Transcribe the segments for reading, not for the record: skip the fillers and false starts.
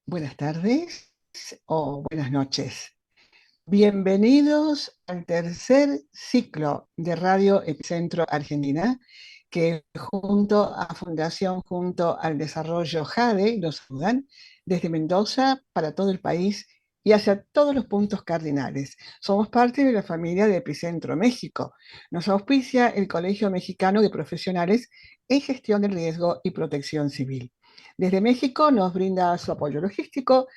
Buenas tardes o buenas noches. Bienvenidos al tercer ciclo de Radio Epicentro Argentina, que junto a Fundación, junto al Desarrollo JADE, los saludan desde Mendoza para todo el país y hacia todos los puntos cardinales. Somos parte de la familia de Epicentro México. Nos auspicia el Colegio Mexicano de Profesionales en Gestión del Riesgo y Protección Civil. Desde México nos brinda su apoyo logístico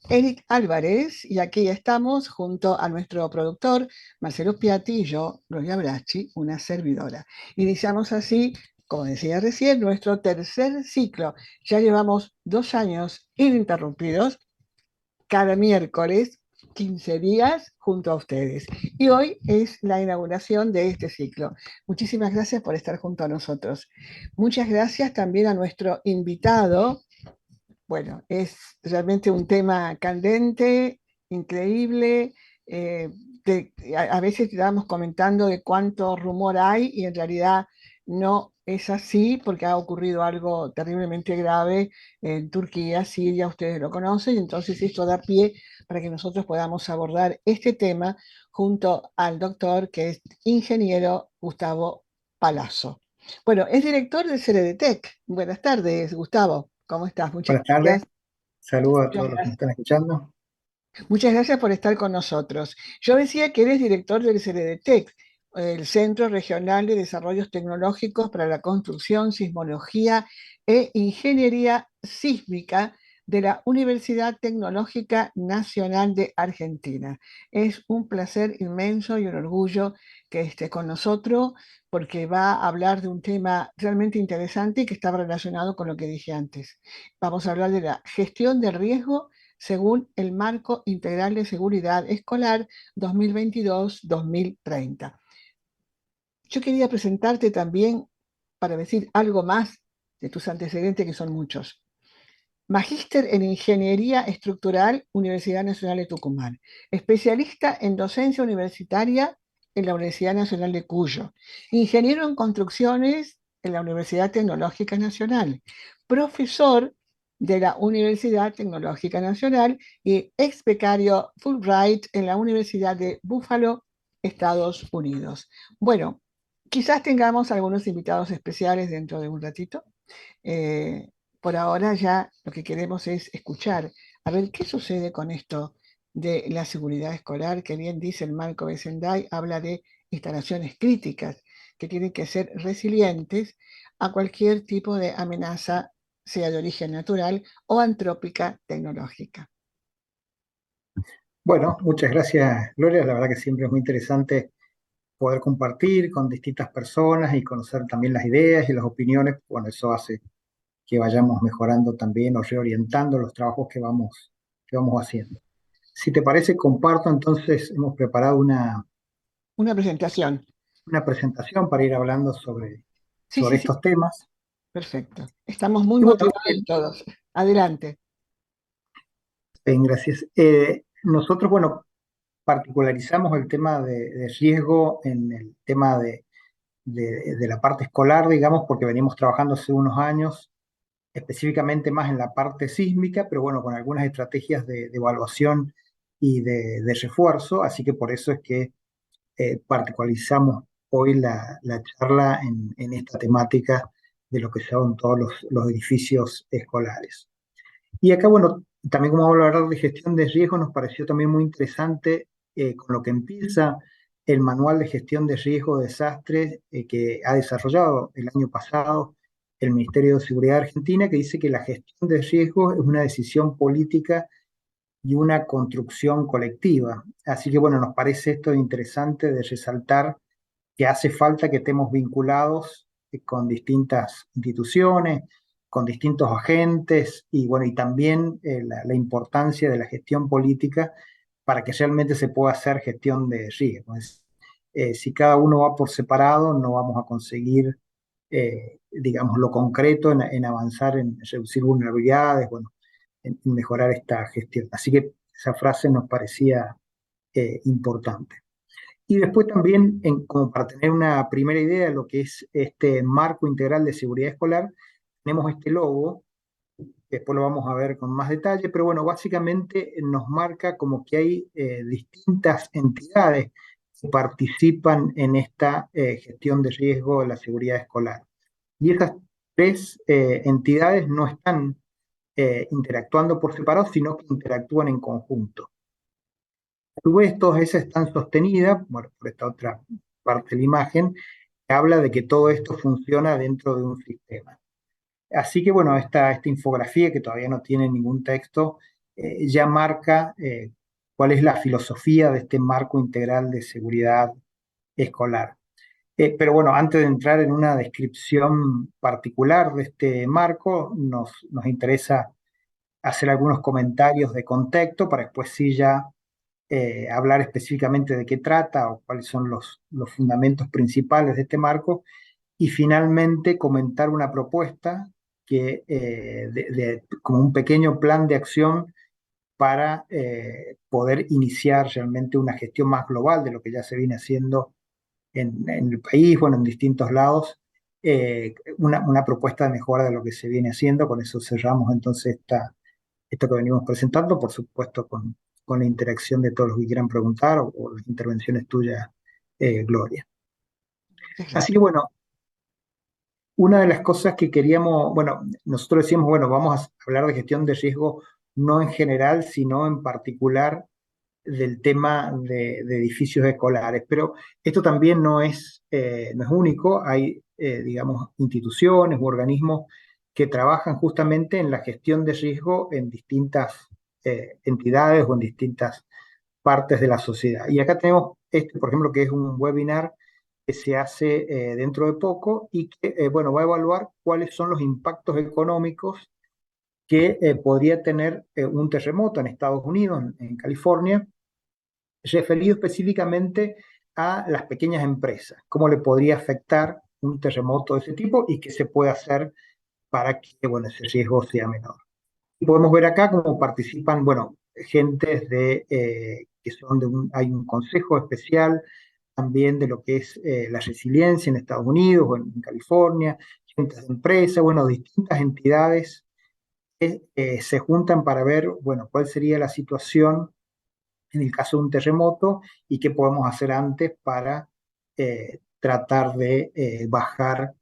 Eric Álvarez, y aquí estamos junto a nuestro productor Marcelo Piatti y yo, Gloria Bracci, una servidora. Iniciamos así, como decía recién, nuestro tercer ciclo. Ya llevamos 2 años ininterrumpidos, cada miércoles, 15 días junto a ustedes. Y hoy es la inauguración de este ciclo. Muchísimas gracias por estar junto a nosotros. Muchas gracias también a nuestro invitado. Bueno, es realmente un tema candente, increíble. eh, a veces estábamos comentando de cuánto rumor hay y en realidad no es así porque ha ocurrido algo terriblemente grave en Turquía, Siria, ustedes lo conocen, y entonces esto da pie para que nosotros podamos abordar este tema junto al doctor que es ingeniero Gustavo Palazzo. Bueno, es director del CRDTEC. Buenas tardes, Gustavo. ¿Cómo estás? Buenas tardes, saludos a Muchas todos los que nos gracias. están escuchando. Muchas gracias por estar con nosotros. Yo decía que eres director del CRDTEC, el Centro Regional de Desarrollos Tecnológicos para la Construcción, Sismología e Ingeniería Sísmica de la Universidad Tecnológica Nacional de Argentina. Es un placer inmenso y un orgullo que esté con nosotros porque va a hablar de un tema realmente interesante y que está relacionado con lo que dije antes. Vamos a hablar de la gestión del riesgo según el Marco Integral de Seguridad Escolar 2022-2030. Yo quería presentarte también para decir algo más de tus antecedentes, que son muchos. Magíster en Ingeniería Estructural, Universidad Nacional de Tucumán. Especialista en docencia universitaria en la Universidad Nacional de Cuyo. Ingeniero en construcciones en la Universidad Tecnológica Nacional. Profesor de la Universidad Tecnológica Nacional y ex becario Fulbright en la Universidad de Buffalo, Estados Unidos. Bueno, quizás tengamos algunos invitados especiales dentro de un ratito. Eh, por ahora ya lo que queremos es escuchar, a ver qué sucede con esto de la seguridad escolar, que bien dice el marco de Sendai, habla de instalaciones críticas que tienen que ser resilientes a cualquier tipo de amenaza, sea de origen natural o antrópica tecnológica. Bueno, muchas gracias, Gloria. La verdad que siempre es muy interesante poder compartir con distintas personas y conocer también las ideas y las opiniones. Bueno, eso hace que vayamos mejorando también o reorientando los trabajos que vamos haciendo. Si te parece, comparto, entonces hemos preparado Una presentación. una presentación para ir hablando sobre, Sí, sobre sí, sí, estos temas. perfecto. Estamos muy Y bueno, motivados todos. Adelante. bien, gracias. Nosotros, bueno, particularizamos el tema de riesgo en el tema de la parte escolar, digamos, porque venimos trabajando hace unos años, específicamente más en la parte sísmica, pero bueno, con algunas estrategias de evaluación y de refuerzo, así que por eso es que particularizamos hoy la charla en esta temática de lo que son todos los edificios escolares. Y acá, bueno, también como vamos a hablar de gestión de riesgo, nos pareció también muy interesante con lo que empieza el manual de gestión de riesgo de desastres que ha desarrollado el año pasado el Ministerio de Seguridad de Argentina, que dice que la gestión de riesgos es una decisión política y una construcción colectiva. Así que bueno, nos parece esto interesante de resaltar que hace falta que estemos vinculados con distintas instituciones, con distintos agentes y bueno, y también la importancia de la gestión política para que realmente se pueda hacer gestión de riesgos. Si cada uno va por separado, no vamos a conseguir, digamos, lo concreto en avanzar en reducir vulnerabilidades, bueno, en mejorar esta gestión. Así que esa frase nos parecía importante. Y después también, como para tener una primera idea de lo que es este marco integral de seguridad escolar, tenemos este logo después lo vamos a ver con más detalle, pero bueno, básicamente nos marca como que hay distintas entidades que participan en esta gestión de riesgo de la seguridad escolar. Y esas tres entidades no están interactuando por separado, sino que interactúan en conjunto. A su vez, todas esas están sostenidas, bueno, por esta otra parte de la imagen, que habla de que todo esto funciona dentro de un sistema. Así que bueno, esta infografía, que todavía no tiene ningún texto, ya marca cuál es la filosofía de este marco integral de seguridad escolar. Pero bueno, antes de entrar en una descripción particular de este marco, nos interesa hacer algunos comentarios de contexto para después sí ya hablar específicamente de qué trata o cuáles son los fundamentos principales de este marco y finalmente comentar una propuesta que, como un pequeño plan de acción para poder iniciar realmente una gestión más global de lo que ya se viene haciendo en el país, bueno, en distintos lados, una propuesta de mejora de lo que se viene haciendo. Con eso cerramos entonces esto que venimos presentando, por supuesto con la interacción de todos los que quieran preguntar o las intervenciones tuyas, Gloria. Muchas Así que gracias. bueno, una de las cosas que queríamos, bueno, nosotros decíamos, bueno, vamos a hablar de gestión de riesgo no en general, sino en particular del tema de edificios escolares, pero esto también no es único, hay, digamos, instituciones u organismos que trabajan justamente en la gestión de riesgo en distintas entidades o en distintas partes de la sociedad. Y acá tenemos este, por ejemplo, que es un webinar que se hace dentro de poco y que, bueno, va a evaluar cuáles son los impactos económicos que podría tener un terremoto en Estados Unidos, en California, referido específicamente a las pequeñas empresas, cómo le podría afectar un terremoto de ese tipo y qué se puede hacer para que, bueno, ese riesgo sea menor. Y podemos ver acá cómo participan, bueno, gentes que son hay un consejo especial también de lo que es la resiliencia en Estados Unidos o en California, gente de empresas, bueno, distintas entidades que se juntan para ver, bueno, cuál sería la situación en el caso de un terremoto y qué podemos hacer antes para tratar de bajar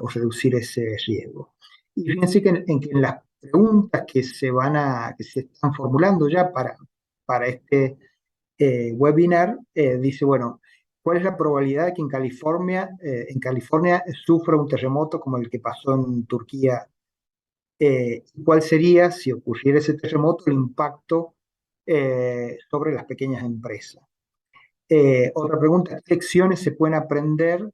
o reducir ese riesgo. Y fíjense que en las preguntas que se están formulando ya para este webinar, dice, bueno, ¿cuál es la probabilidad de que en California sufra un terremoto como el que pasó en Turquía? ¿Cuál sería, si ocurriera ese terremoto, el impacto sobre las pequeñas empresas? Otra pregunta, ¿qué lecciones se pueden aprender,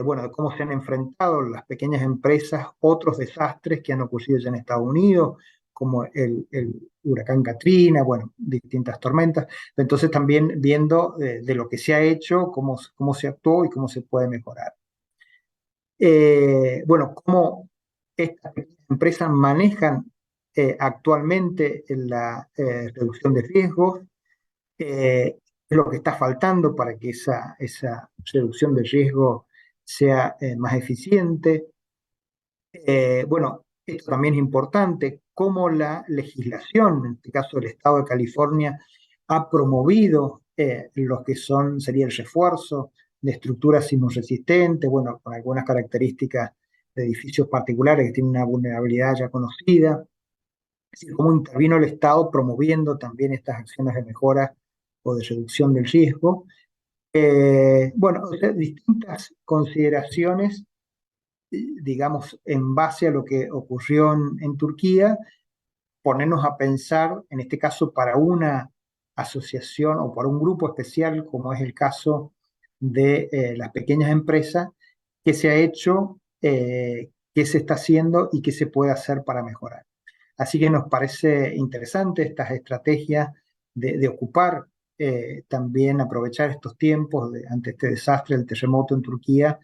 bueno, de cómo se han enfrentado las pequeñas empresas, otros desastres que han ocurrido ya en Estados Unidos, como el huracán Katrina, bueno, distintas tormentas? Entonces también viendo de lo que se ha hecho, cómo se actuó y cómo se puede mejorar. Bueno, cómo estas pequeñas empresas manejan actualmente la reducción de riesgos, lo que está faltando para que esa reducción de riesgo sea más eficiente. Bueno, esto también es importante, cómo la legislación, en este caso el Estado de California, ha promovido lo que sería el refuerzo de estructuras sismoresistentes, bueno, con algunas características de edificios particulares que tienen una vulnerabilidad ya conocida. Es decir, cómo intervino el Estado promoviendo también estas acciones de mejora o de reducción del riesgo. Bueno, o sea, distintas consideraciones, digamos, en base a lo que ocurrió en Turquía, ponernos a pensar, en este caso, para una asociación o para un grupo especial, como es el caso de las pequeñas empresas, qué se ha hecho, qué se está haciendo y qué se puede hacer para mejorar. Así que nos parece interesante estas estrategias de ocupar, también aprovechar estos tiempos ante este desastre del terremoto en Turquía,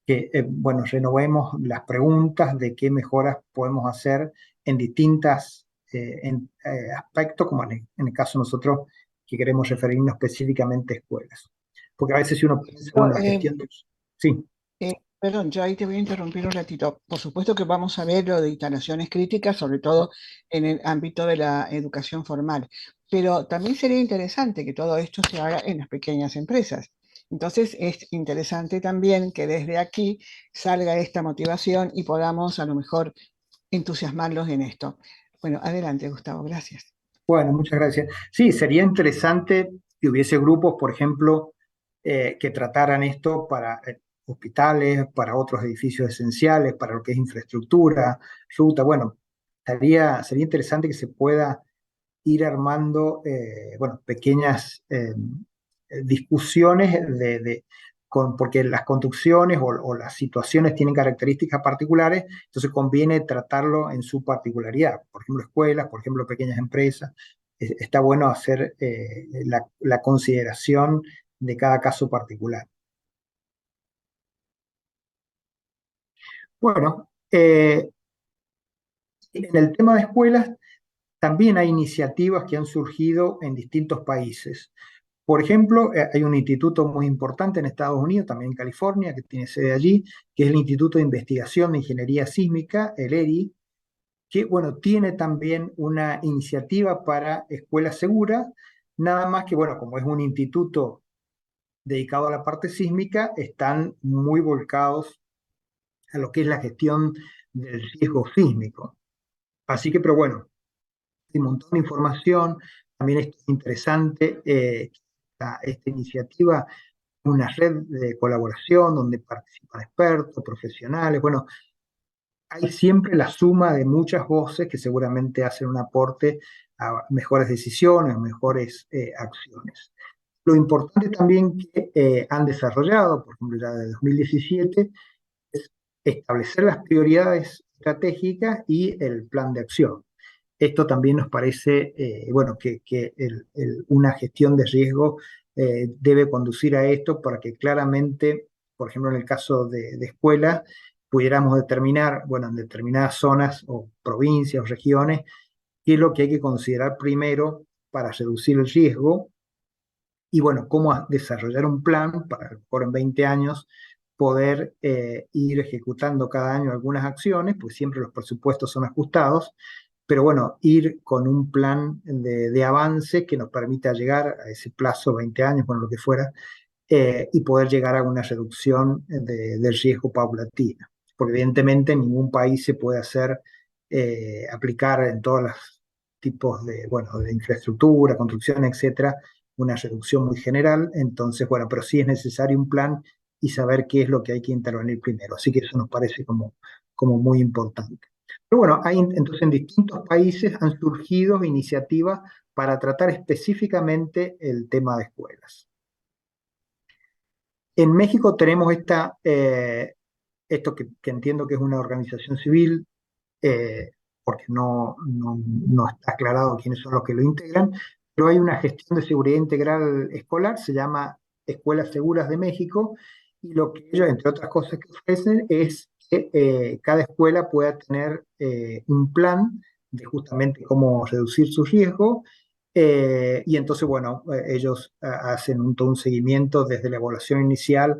que, bueno, renovemos las preguntas de qué mejoras podemos hacer en distintas aspectos, como en el caso nosotros que queremos referirnos específicamente a escuelas. Porque a veces si uno piensa, Pero, bueno, la gestión de... Sí, Perdón, yo ahí te voy a interrumpir un ratito. Por supuesto que vamos a ver lo de instalaciones críticas, sobre todo en el ámbito de la educación formal, pero también sería interesante que todo esto se haga en las pequeñas empresas. Entonces es interesante también que desde aquí salga esta motivación y podamos a lo mejor entusiasmarlos en esto. Bueno, adelante, Gustavo, gracias. Bueno, muchas gracias. Sí, sería interesante que hubiese grupos, por ejemplo, que trataran esto para hospitales, para otros edificios esenciales, para lo que es infraestructura, ruta. Bueno, sería interesante que se pueda ir armando, bueno, pequeñas discusiones porque las construcciones o las situaciones tienen características particulares, entonces conviene tratarlo en su particularidad. Por ejemplo, escuelas, por ejemplo, pequeñas empresas. Está bueno hacer la consideración de cada caso particular. Bueno, en el tema de escuelas también hay iniciativas que han surgido en distintos países. Por ejemplo, hay un instituto muy importante en Estados Unidos, también en California, que tiene sede allí, que es el Instituto de Investigación de Ingeniería Sísmica, el ERI, que, bueno, tiene también una iniciativa para escuelas seguras, nada más que, bueno, como es un instituto dedicado a la parte sísmica, están muy volcados a lo que es la gestión del riesgo sísmico. Así que, pero bueno, hay un montón de información, también es interesante esta iniciativa, una red de colaboración donde participan expertos, profesionales. Bueno, hay siempre la suma de muchas voces que seguramente hacen un aporte a mejores decisiones, a mejores acciones. Lo importante también que han desarrollado, por ejemplo, ya de 2017, es establecer las prioridades estratégicas y el plan de acción. Esto también nos parece, bueno, que una gestión de riesgo debe conducir a esto para que claramente, por ejemplo, en el caso de escuelas, pudiéramos determinar, bueno, en determinadas zonas o provincias o regiones, qué es lo que hay que considerar primero para reducir el riesgo y, bueno, cómo desarrollar un plan para, por en 20 años, poder ir ejecutando cada año algunas acciones, pues siempre los presupuestos son ajustados, pero bueno, ir con un plan de avance que nos permita llegar a ese plazo, 20 años, bueno, lo que fuera, y poder llegar a una reducción del riesgo paulatina. Porque evidentemente en ningún país se puede hacer, aplicar en todos los tipos de, bueno, de infraestructura, construcción, etcétera, una reducción muy general. Entonces, bueno, pero sí es necesario un plan y saber qué es lo que hay que intervenir primero. Así que eso nos parece como muy importante. Pero bueno, entonces en distintos países han surgido iniciativas para tratar específicamente el tema de escuelas. En México tenemos esto que entiendo que es una organización civil, porque no está aclarado quiénes son los que lo integran, pero hay una gestión de seguridad integral escolar, se llama Escuelas Seguras de México, y lo que ellos, entre otras cosas que ofrecen, es que cada escuela pueda tener un plan de justamente cómo reducir su riesgo, y entonces, bueno, ellos hacen todo un seguimiento desde la evaluación inicial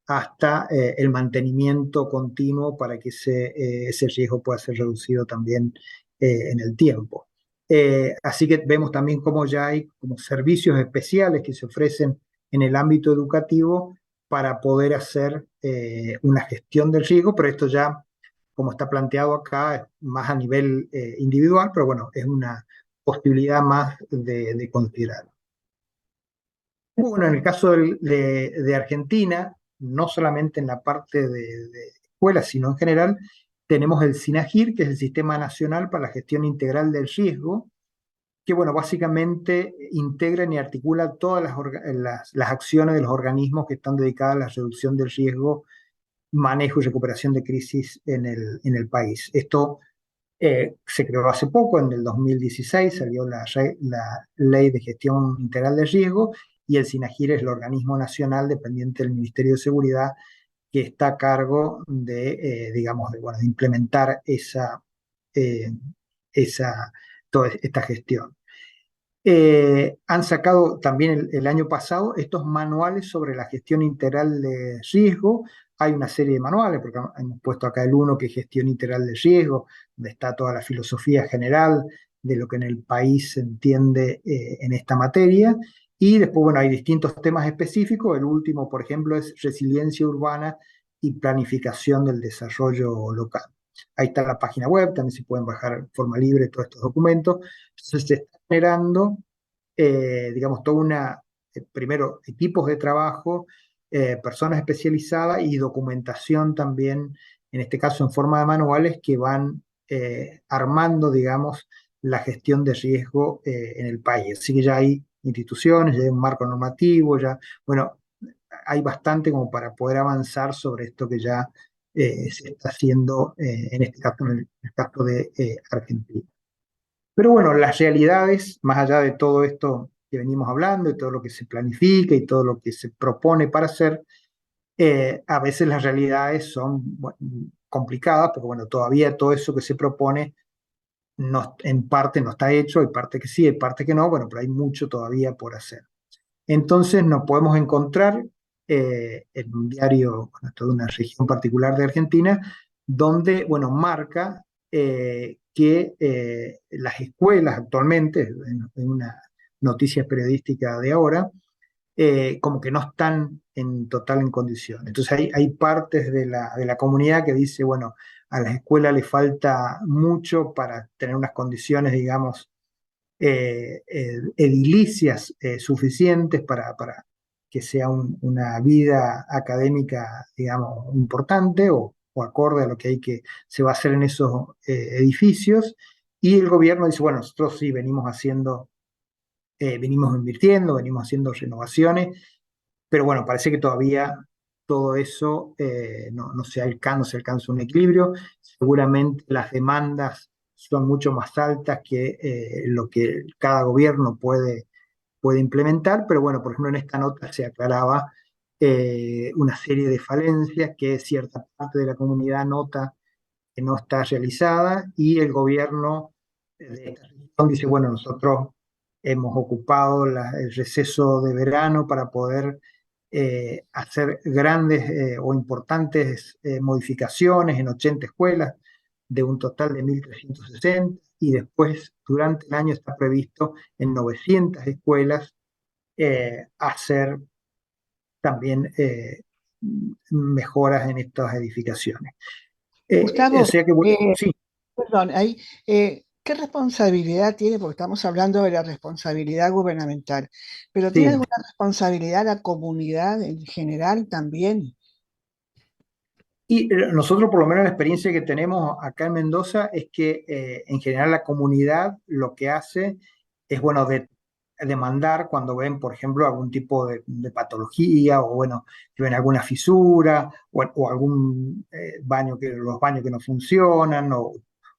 hasta el mantenimiento continuo para que ese riesgo pueda ser reducido también en el tiempo. Así que vemos también cómo ya hay como servicios especiales que se ofrecen en el ámbito educativo para poder hacer una gestión del riesgo, pero esto ya, como está planteado acá, es más a nivel individual, pero bueno, es una posibilidad más de considerar. Bueno, en el caso de Argentina, no solamente en la parte de escuelas, sino en general, tenemos el SINAGIR, que es el Sistema Nacional para la Gestión Integral del Riesgo, que, bueno, básicamente integra y articula todas las acciones de los organismos que están dedicadas a la reducción del riesgo, manejo y recuperación de crisis en el país. Esto se creó hace poco, en el 2016 salió la Ley de Gestión Integral de Riesgo, y el SINAGIR es el organismo nacional dependiente del Ministerio de Seguridad que está a cargo digamos, bueno, de implementar eh, toda esta gestión. Han sacado también el año pasado estos manuales sobre la gestión integral de riesgo, hay una serie de manuales, porque hemos puesto acá el uno que es gestión integral de riesgo, donde está toda la filosofía general de lo que en el país se entiende en esta materia. Y después, bueno, hay distintos temas específicos. El último, por ejemplo, es resiliencia urbana y planificación del desarrollo local. Ahí está la página web, también se pueden bajar de forma libre todos estos documentos. Entonces se está generando, digamos, toda una, primero, equipos de trabajo, personas especializadas y documentación también, en este caso en forma de manuales, que van armando, digamos, la gestión de riesgo en el país. Así que ya hay instituciones, ya hay un marco normativo, ya, bueno, hay bastante como para poder avanzar sobre esto que ya se está haciendo en este caso, en el caso de Argentina. Pero bueno, las realidades, más allá de todo esto que venimos hablando, y todo lo que se planifica y todo lo que se propone para hacer, a veces las realidades son bueno, complicadas, porque bueno, todavía todo eso que se propone no, en parte no está hecho, hay parte que sí, hay parte que no, bueno, pero hay mucho todavía por hacer. Entonces nos podemos encontrar en un diario, bueno, esto de una región particular de Argentina, donde, bueno, marca que las escuelas actualmente, en una noticia periodística de ahora, como que no están en total en condición. Entonces hay partes de la comunidad que dice, bueno, a las escuelas les falta mucho para tener unas condiciones, digamos, edilicias suficientes para que sea una vida académica, digamos, importante o acorde a lo que hay que se va a hacer en esos edificios. Y el gobierno dice, bueno, nosotros sí venimos haciendo, venimos invirtiendo, venimos haciendo renovaciones, pero bueno, parece que todavía todo eso no no se alcanza un equilibrio. Seguramente las demandas son mucho más altas que lo que cada gobierno puede implementar, pero bueno, por ejemplo, en esta nota se aclaraba una serie de falencias que cierta parte de la comunidad nota que no está realizada y el gobierno de esta región dice, bueno, nosotros hemos ocupado el receso de verano para poder hacer grandes o importantes modificaciones en 80 escuelas de un total de 1.360 y después durante el año está previsto en 900 escuelas hacer también mejoras en estas edificaciones. O Gustavo, sea que, sí, perdón, ahí, ¿qué responsabilidad tiene? Porque estamos hablando de la responsabilidad gubernamental, pero ¿tiene sí. alguna responsabilidad la comunidad en general también? Y nosotros, por lo menos la experiencia que tenemos acá en Mendoza, es que en general la comunidad lo que hace es, bueno, demandar cuando ven, por ejemplo, algún tipo de patología o, bueno, que ven alguna fisura o algún baño los baños que no funcionan o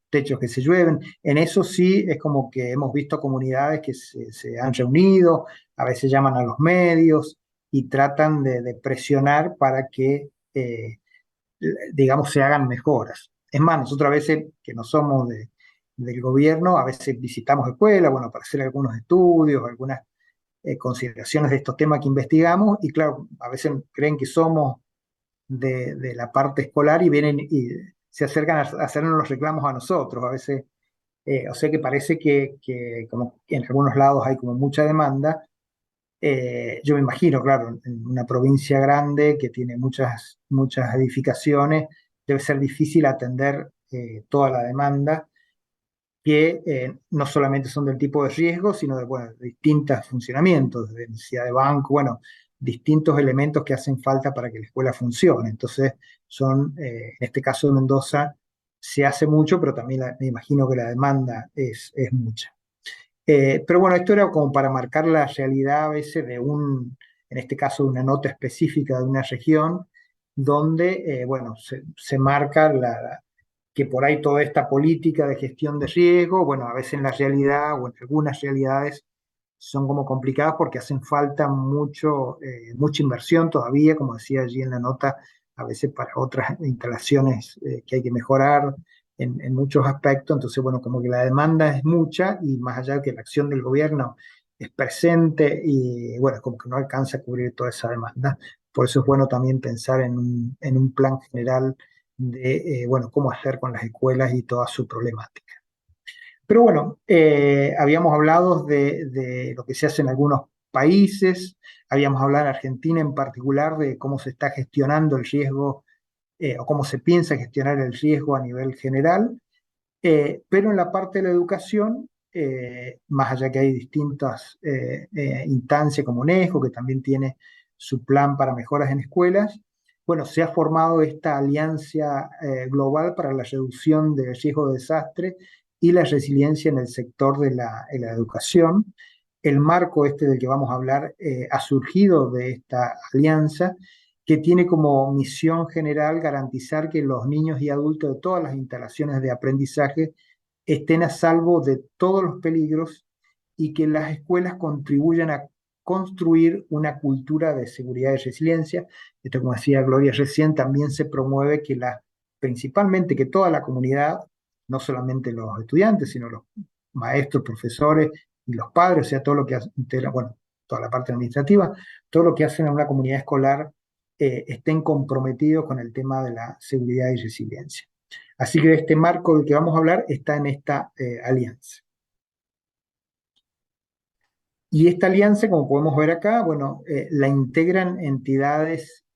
techos que se llueven. En eso sí es como que hemos visto comunidades que se han reunido, a veces llaman a los medios y tratan de presionar para que digamos, se hagan mejoras. Es más, nosotros a veces, que no somos del gobierno, a veces visitamos escuelas, bueno, para hacer algunos estudios, algunas consideraciones de estos temas que investigamos, y claro, a veces creen que somos de la parte escolar y vienen y se acercan a hacernos los reclamos a nosotros. A veces, o sea que parece que como en algunos lados hay como mucha demanda, yo me imagino, claro, en una provincia grande que tiene muchas edificaciones, debe ser difícil atender toda la demanda, que no solamente son del tipo de riesgo, sino de, bueno, de distintos funcionamientos, de necesidad de banco, bueno, distintos elementos que hacen falta para que la escuela funcione. Entonces, son, en este caso de Mendoza, se hace mucho, pero también me imagino que la demanda es mucha. Pero bueno, esto era como para marcar la realidad a veces de en este caso, de una nota específica de una región, donde, bueno, se marca que por ahí toda esta política de gestión de riesgo, bueno, a veces en la realidad o en algunas realidades son como complicadas porque hacen falta mucha inversión todavía, como decía allí en la nota, a veces para otras instalaciones que hay que mejorar en muchos aspectos. Entonces, bueno, como que la demanda es mucha y más allá de que la acción del gobierno es presente y, bueno, como que no alcanza a cubrir toda esa demanda. por eso es bueno también pensar en un plan general de, bueno, cómo hacer con las escuelas y toda su problemática. Pero bueno, habíamos hablado de lo que se hace en algunos países, habíamos hablado en Argentina en particular de cómo se está gestionando el riesgo o cómo se piensa gestionar el riesgo a nivel general, pero en la parte de la educación, más allá que hay distintas instancias como UNESCO, que también tiene su plan para mejoras en escuelas, bueno, se ha formado esta alianza global para la reducción del riesgo de desastre y la resiliencia en el sector de en la educación. El marco este del que vamos a hablar ha surgido de esta alianza que tiene como misión general garantizar que los niños y adultos de todas las instalaciones de aprendizaje estén a salvo de todos los peligros y que las escuelas contribuyan a construir una cultura de seguridad y resiliencia. Esto, como decía Gloria recién, también se promueve que principalmente que toda la comunidad, no solamente los estudiantes, sino los maestros, profesores y los padres, o sea, todo lo que integra, bueno, toda la parte administrativa, todo lo que hacen en una comunidad escolar estén comprometidos con el tema de la seguridad y resiliencia. Así que este marco del que vamos a hablar está en esta alianza. Y esta alianza, como podemos ver acá, bueno, la integran entidades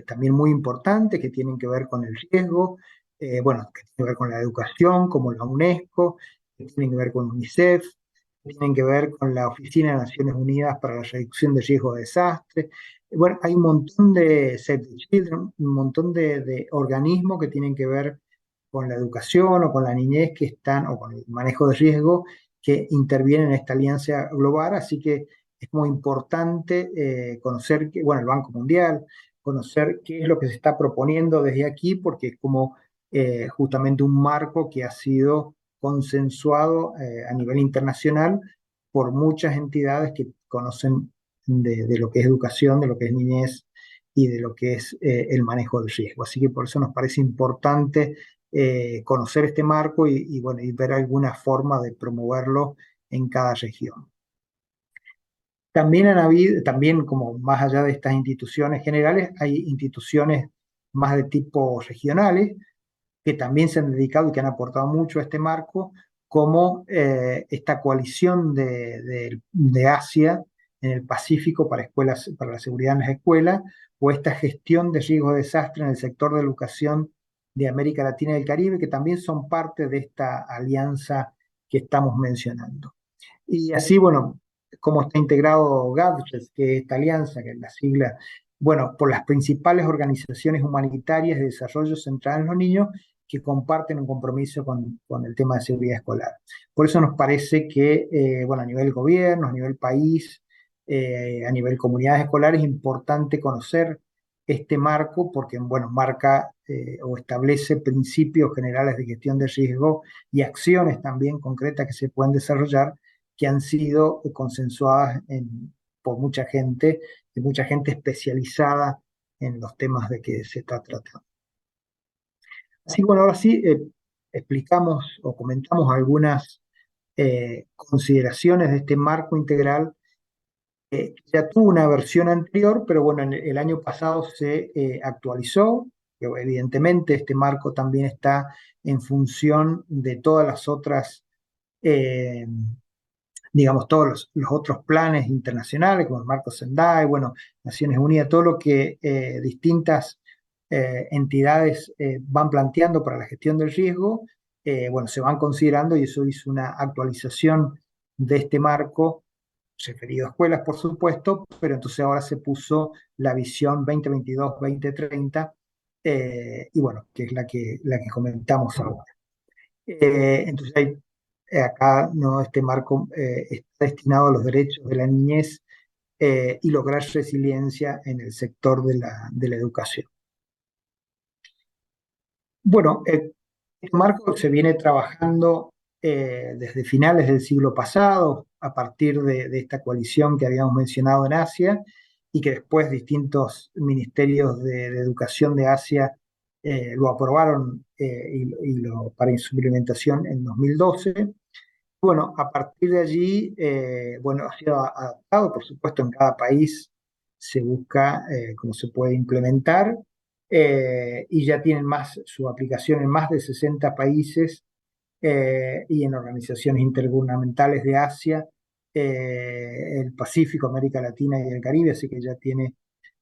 también muy importantes que tienen que ver con el riesgo, bueno, que tienen que ver con la educación, como la UNESCO, que tienen que ver con UNICEF, que tienen que ver con la Oficina de Naciones Unidas para la Reducción de Riesgo de Desastres. Bueno, hay un montón de Save the Children, un montón de organismos que tienen que ver con la educación o con la niñez que están, o con el manejo de riesgo, que intervienen en esta alianza global, así que es muy importante conocer, bueno, el Banco Mundial, conocer qué es lo que se está proponiendo desde aquí, porque es como justamente un marco que ha sido consensuado a nivel internacional por muchas entidades que conocen de lo que es educación, de lo que es niñez y de lo que es el manejo del riesgo. Así que por eso nos parece importante conocer este marco bueno, y ver alguna forma de promoverlo en cada región. También han habido, también como más allá de estas instituciones generales, hay instituciones más de tipo regionales que también se han dedicado y que han aportado mucho a este marco, como esta coalición de Asia en el Pacífico para escuelas, para la seguridad en las escuelas, o esta gestión de riesgos de desastre en el sector de educación de América Latina y el Caribe, que también son parte de esta alianza que estamos mencionando. Y así, bueno, cómo está integrado GADRES, que es esta alianza, que es la sigla, bueno, por las principales organizaciones humanitarias de desarrollo centrado en los niños que comparten un compromiso con el tema de seguridad escolar. Por eso nos parece que, bueno, a nivel gobierno, a nivel país, a nivel comunidades escolares, es importante conocer este marco porque, bueno, marca o establece principios generales de gestión de riesgo y acciones también concretas que se pueden desarrollar que han sido consensuadas por mucha gente especializada en los temas de que se está tratando. Así que bueno, ahora sí explicamos o comentamos algunas consideraciones de este marco integral. Ya tuvo una versión anterior, pero bueno, el año pasado se actualizó. Evidentemente, este marco también está en función de todas las otras eh, digamos, todos los otros planes internacionales, como el Marco Sendai, bueno, Naciones Unidas, todo lo que distintas entidades van planteando para la gestión del riesgo, bueno, se van considerando y eso hizo una actualización de este marco, referido a escuelas, por supuesto, pero entonces ahora se puso la visión 2022-2030, y bueno, que es la que comentamos ahora. Entonces acá no, este marco está destinado a los derechos de la niñez y lograr resiliencia en el sector de la educación. Bueno, este marco se viene trabajando desde finales del siglo pasado, a partir de esta coalición que habíamos mencionado en Asia, y que después distintos ministerios de educación de Asia lo aprobaron para su implementación en 2012. Bueno, a partir de allí, bueno, ha sido adaptado, por supuesto, en cada país se busca cómo se puede implementar, y ya tienen su aplicación en más de 60 países y en organizaciones intergubernamentales de Asia, el Pacífico, América Latina y el Caribe, así que ya tiene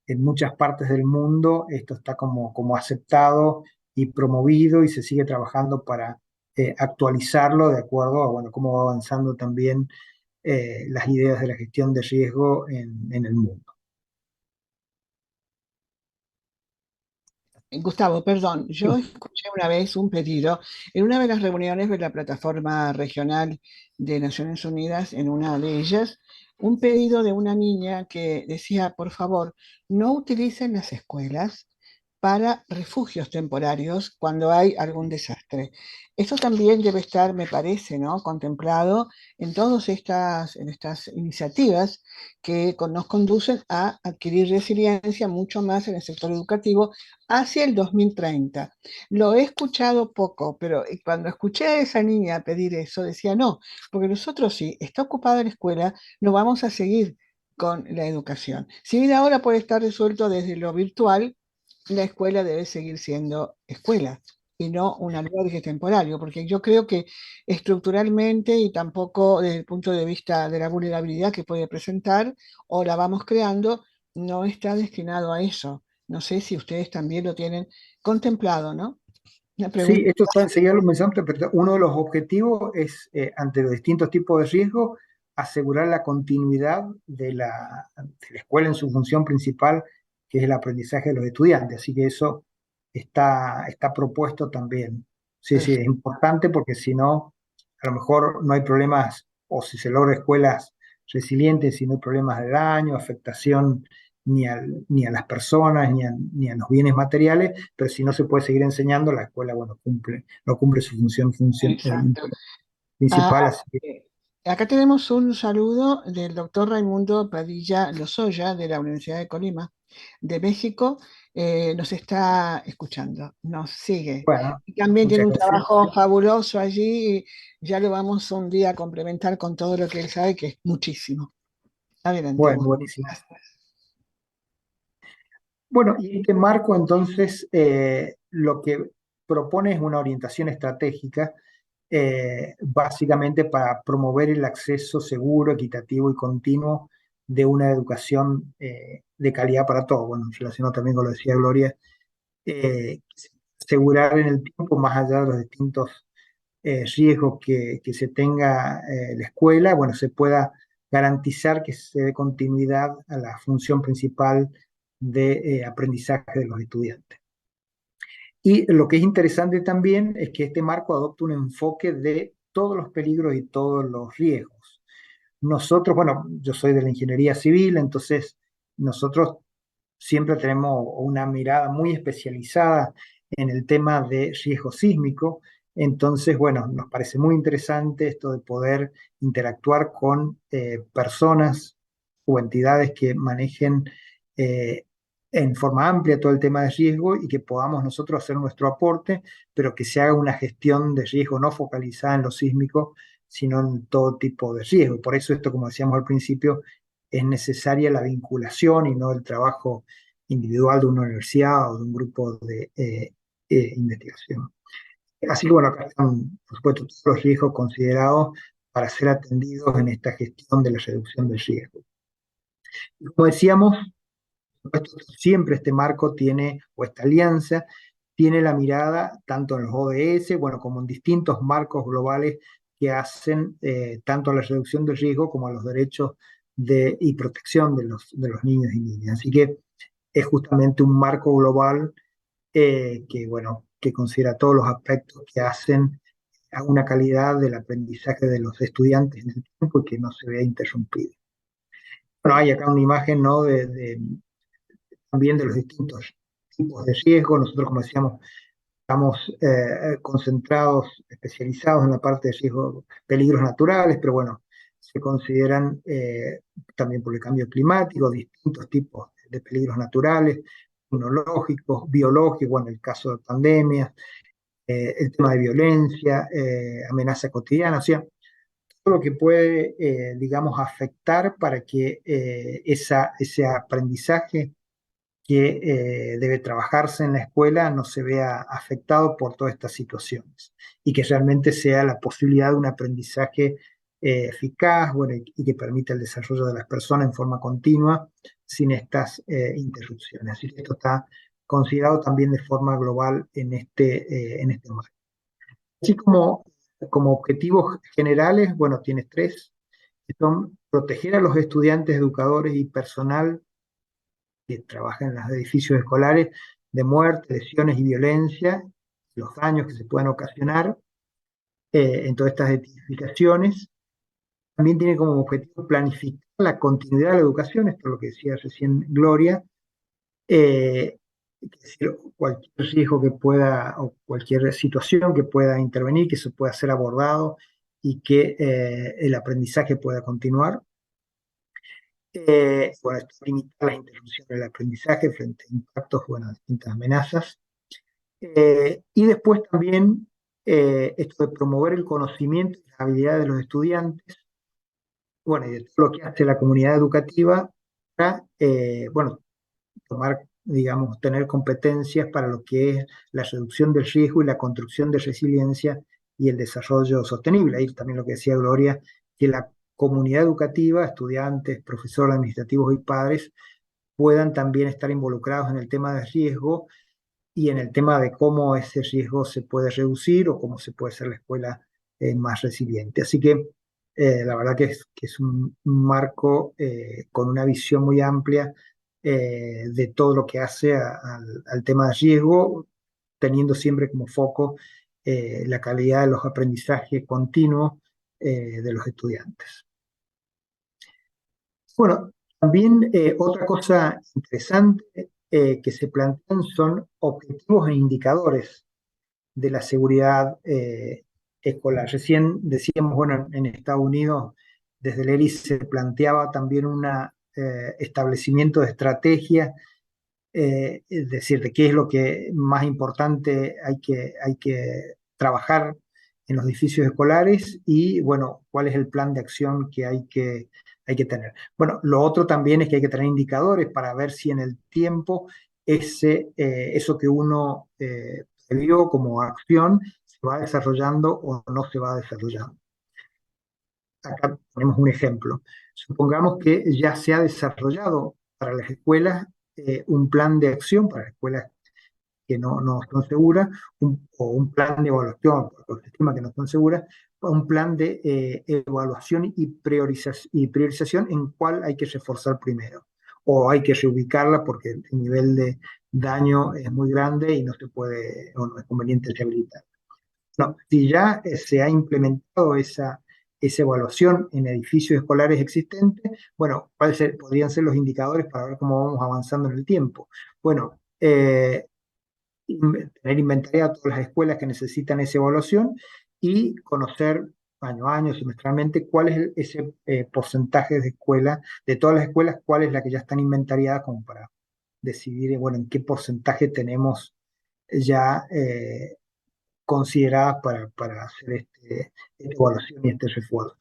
en muchas partes del mundo, esto está como aceptado y promovido, y se sigue trabajando para actualizarlo de acuerdo a bueno, cómo va avanzando también las ideas de la gestión de riesgo en el mundo. Gustavo, perdón, yo escuché una vez un pedido en una de las reuniones de la plataforma regional de Naciones Unidas, en una de ellas, un pedido de una niña que decía, por favor, no utilicen las escuelas para refugios temporarios cuando hay algún desastre. Esto también debe estar, me parece, ¿no?, contemplado en estas iniciativas que nos conducen a adquirir resiliencia mucho más en el sector educativo hacia el 2030. Lo he escuchado poco, pero cuando escuché a esa niña pedir eso, decía, no, porque nosotros sí, está ocupada la escuela, no vamos a seguir con la educación. Si bien ahora puede estar resuelto desde lo virtual, la escuela debe seguir siendo escuela y no un albergue temporario, porque yo creo que estructuralmente y tampoco desde el punto de vista de la vulnerabilidad que puede presentar o la vamos creando, no está destinado a eso. No sé si ustedes también lo tienen contemplado, ¿no? Una Sí, pregunta. esto está enseguida lo mencionamos, pero uno de los objetivos es, ante los distintos tipos de riesgo, asegurar la continuidad de la escuela en su función principal, que es el aprendizaje de los estudiantes. Así que eso está propuesto también. Sí, sí, es Perfecto. importante porque si no, a lo mejor no hay problemas, o si se logra escuelas resilientes, si no hay problemas de daño, afectación ni a las personas, ni a los bienes materiales, pero si no se puede seguir enseñando, la escuela, bueno, no cumple su función Exacto. Ah, principal, así que, eh, acá tenemos un saludo del doctor Raimundo Padilla Lozoya de la Universidad de Colima, de México. Nos está escuchando, nos sigue. bueno, Y también tiene muchas un gracias. trabajo fabuloso allí y ya lo vamos un día a complementar con todo lo que él sabe, que es muchísimo. Adelante, Bueno, Gus. buenísimo. Bueno, y este marco entonces lo que propone es una orientación estratégica, básicamente para promover el acceso seguro, equitativo y continuo de una educación de calidad para todos. Bueno, relacionado también con lo que decía Gloria, eh, asegurar en el tiempo, más allá de los distintos riesgos que se tenga la escuela, bueno, se pueda garantizar que se dé continuidad a la función principal de aprendizaje de los estudiantes. Y lo que es interesante también es que este marco adopta un enfoque de todos los peligros y todos los riesgos. Nosotros, bueno, yo soy de la ingeniería civil, entonces nosotros siempre tenemos una mirada muy especializada en el tema de riesgo sísmico. Entonces, bueno, nos parece muy interesante esto de poder interactuar con personas o entidades que manejen eh, en forma amplia todo el tema de riesgo, y que podamos nosotros hacer nuestro aporte, pero que se haga una gestión de riesgo no focalizada en lo sísmico, sino en todo tipo de riesgo. Por eso esto, como decíamos al principio, es necesaria la vinculación y no el trabajo individual de una universidad o de un grupo de investigación. Así que bueno, acá están, por supuesto, todos los riesgos considerados para ser atendidos en esta gestión de la reducción del riesgo. Y como decíamos, por supuesto, siempre este marco tiene, o esta alianza, tiene la mirada tanto en los ODS, bueno, como en distintos marcos globales que hacen tanto a la reducción del riesgo como a los derechos y protección de los niños y niñas. Así que es justamente un marco global bueno, que considera todos los aspectos que hacen a una calidad del aprendizaje de los estudiantes en el tiempo y que no se vea interrumpido. Bueno, hay acá una imagen, ¿no?, también de los distintos tipos de riesgo. Nosotros, como decíamos, estamos concentrados, especializados en la parte de riesgo, peligros naturales, pero bueno, se consideran también por el cambio climático distintos tipos de peligros naturales, inmunológicos, biológicos, bueno, el caso de pandemias, el tema de violencia, amenaza cotidiana, o sea, lo que puede, digamos, afectar para que ese aprendizaje que debe trabajarse en la escuela no se vea afectado por todas estas situaciones y que realmente sea la posibilidad de un aprendizaje eficaz, bueno, y que permita el desarrollo de las personas en forma continua sin estas interrupciones. Así que esto está considerado también de forma global en este marco. Así como objetivos generales, bueno, tienes tres, que son proteger a los estudiantes, educadores y personal que trabajan en los edificios escolares de muerte, lesiones y violencia, los daños que se puedan ocasionar en todas estas edificaciones. También tiene como objetivo planificar la continuidad de la educación, esto es lo que decía recién Gloria, es decir, cualquier riesgo que pueda, o cualquier situación que pueda intervenir, que se pueda ser abordado y que el aprendizaje pueda continuar. Bueno, esto limita la interrupción del aprendizaje frente a impactos, bueno, distintas amenazas. Y después también esto de promover el conocimiento y las habilidades de los estudiantes, bueno, y de todo lo que hace la comunidad educativa para, bueno, tomar, digamos, tener competencias para lo que es la reducción del riesgo y la construcción de resiliencia y el desarrollo sostenible. Ahí también lo que decía Gloria, que la comunidad educativa, estudiantes, profesores administrativos y padres, puedan también estar involucrados en el tema de riesgo y en el tema de cómo ese riesgo se puede reducir o cómo se puede hacer la escuela más resiliente. Así que la verdad que es un marco con una visión muy amplia de todo lo que hace al tema de riesgo, teniendo siempre como foco la calidad de los aprendizajes continuos de los estudiantes. Bueno, también otra cosa interesante que se plantean son objetivos e indicadores de la seguridad escolar. Recién decíamos, bueno, en Estados Unidos, desde el ERI se planteaba también un establecimiento de estrategia, es decir, de qué es lo que más importante hay que trabajar en los edificios escolares y, bueno, cuál es el plan de acción que hay que tener. Bueno, lo otro también es que hay que tener indicadores para ver si en el tiempo eso que uno vio como acción se va desarrollando o no se va desarrollando. Acá ponemos un ejemplo. Supongamos que ya se ha desarrollado para las escuelas un plan de acción para las escuelas que no son seguras, o un plan de evaluación, porque se estima que no son seguras, un plan de evaluación y priorización en cuál hay que reforzar primero, o hay que reubicarla porque el nivel de daño es muy grande y no se puede, o no es conveniente rehabilitar. No, si ya se ha implementado esa evaluación en edificios escolares existentes, bueno, ¿cuáles podrían ser los indicadores para ver cómo vamos avanzando en el tiempo? Bueno, tener inventariado todas las escuelas que necesitan esa evaluación y conocer año a año, semestralmente, cuál es ese porcentaje de escuelas, de todas las escuelas, cuál es la que ya están inventariadas como para decidir, bueno, en qué porcentaje tenemos ya consideradas para hacer esta evaluación y este refuerzo.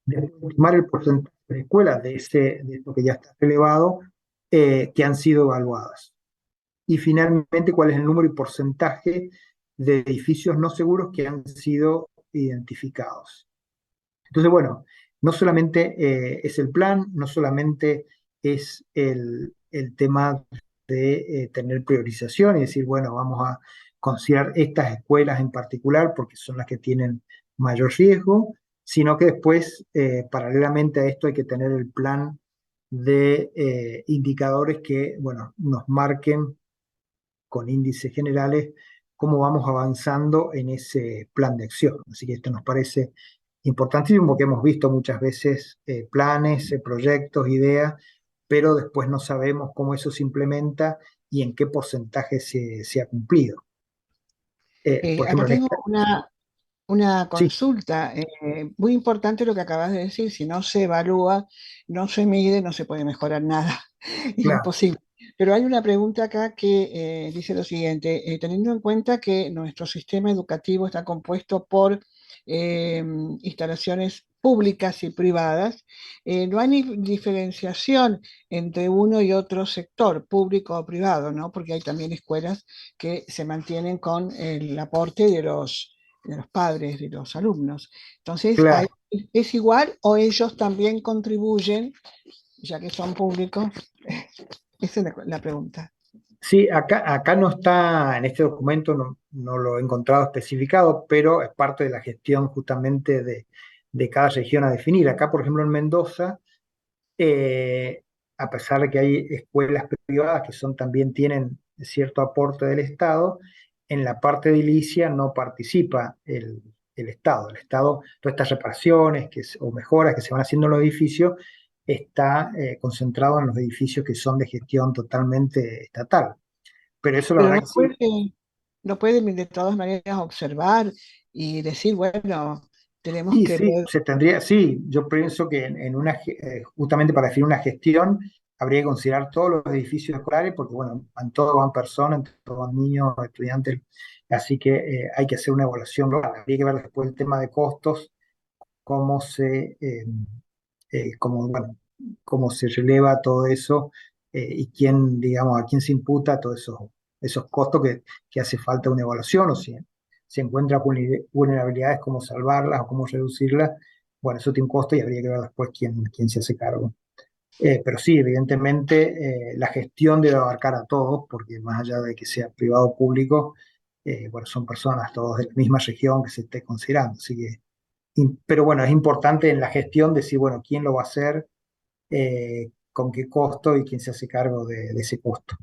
Después de estimar el porcentaje de escuelas de esto que ya está elevado, que han sido evaluadas. Y finalmente, cuál es el número y porcentaje de edificios no seguros que han sido identificados. Entonces, bueno, no solamente es el plan, no solamente es el tema de tener priorización y decir, bueno, vamos a considerar estas escuelas en particular porque son las que tienen mayor riesgo, sino que después, paralelamente a esto, hay que tener el plan de indicadores que, bueno, nos marquen con índices generales cómo vamos avanzando en ese plan de acción. Así que esto nos parece importantísimo porque hemos visto muchas veces planes, proyectos, ideas, pero después no sabemos cómo eso se implementa y en qué porcentaje se ha cumplido. Por Acá ejemplo, tengo una sí, consulta. Muy importante lo que acabas de decir. Si no se evalúa, no se mide, no se puede mejorar nada. Es claro, imposible. Pero hay una pregunta acá que dice lo siguiente. Teniendo en cuenta que nuestro sistema educativo está compuesto por instalaciones públicas y privadas, no hay diferenciación entre uno y otro sector, público o privado, ¿no? Porque hay también escuelas que se mantienen con el aporte de los padres, de los alumnos. Entonces, Claro. ¿es igual o ellos también contribuyen, ya que son públicos? Esa es la pregunta. Sí, acá no está, en este documento no lo he encontrado especificado, pero es parte de la gestión justamente de cada región a definir. Acá, por ejemplo, en Mendoza, eh, a pesar de que hay escuelas privadas que son, también tienen cierto aporte del Estado, en la parte de edilicia no participa el Estado. El Estado, todas estas reparaciones o mejoras que se van haciendo en los edificios, está concentrado en los edificios que son de gestión totalmente estatal. Pero eso la Pero verdad no que sí. puede, no pueden de todas maneras observar y decir, bueno, tenemos Sí, que sí, ver. se tendría, sí, yo pienso que justamente para definir una gestión habría que considerar todos los edificios escolares, porque bueno, en todos van personas, en todos van niños, estudiantes, así que hay que hacer una evaluación global. Habría que ver después el tema de costos, cómo bueno, cómo se releva todo eso, y quién, digamos, a quién se imputa todos esos costos que hace falta una evaluación, o si se encuentra vulnerabilidades, cómo salvarlas o cómo reducirlas. Bueno, eso tiene un costo y habría que ver después quién se hace cargo. Pero sí, evidentemente, la gestión debe abarcar a todos, porque más allá de que sea privado o público, bueno, son personas todos de la misma región que se esté considerando. Así que, pero bueno, es importante en la gestión decir, bueno, quién lo va a hacer, con qué costo y quién se hace cargo de ese costo.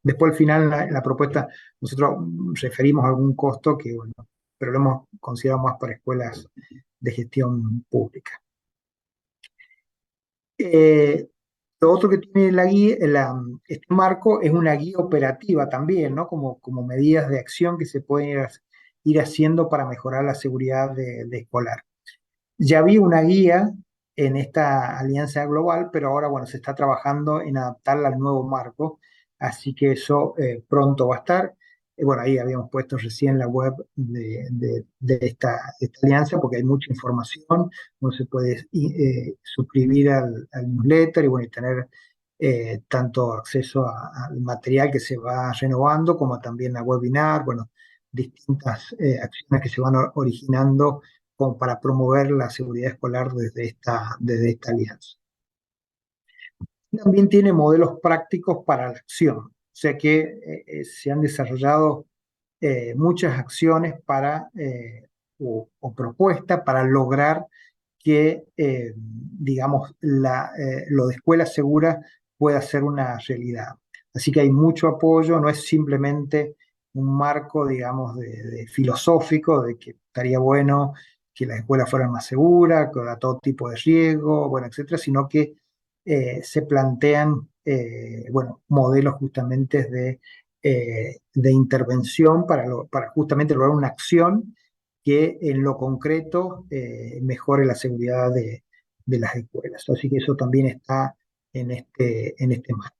Después, al final, en la propuesta, nosotros referimos a algún costo que, bueno, pero lo hemos considerado más para escuelas de gestión pública. Eh, lo otro que tiene la guía, este marco, es una guía operativa también, ¿no? Como medidas de acción que se pueden ir haciendo para mejorar la seguridad de escolar. Ya había una guía en esta alianza global, pero ahora, bueno, se está trabajando en adaptarla al nuevo marco, así que eso pronto va a estar. Bueno, ahí habíamos puesto recién la web de esta alianza, porque hay mucha información. Uno se puede suscribir al newsletter y, bueno, y tener tanto acceso al material que se va renovando, como también a webinar, bueno, distintas acciones que se van originando como para promover la seguridad escolar desde esta alianza. También tiene modelos prácticos para la acción, o sea que se han desarrollado muchas acciones o propuestas para lograr que, digamos, lo de escuela segura pueda ser una realidad. Así que hay mucho apoyo, no es simplemente un marco, digamos, de filosófico, de que estaría bueno que las escuelas fueran más seguras, con todo tipo de riesgo, bueno, etcétera, sino que se plantean, bueno, modelos justamente de intervención para justamente lograr una acción que en lo concreto mejore la seguridad de las escuelas. Así que eso también está en este marco.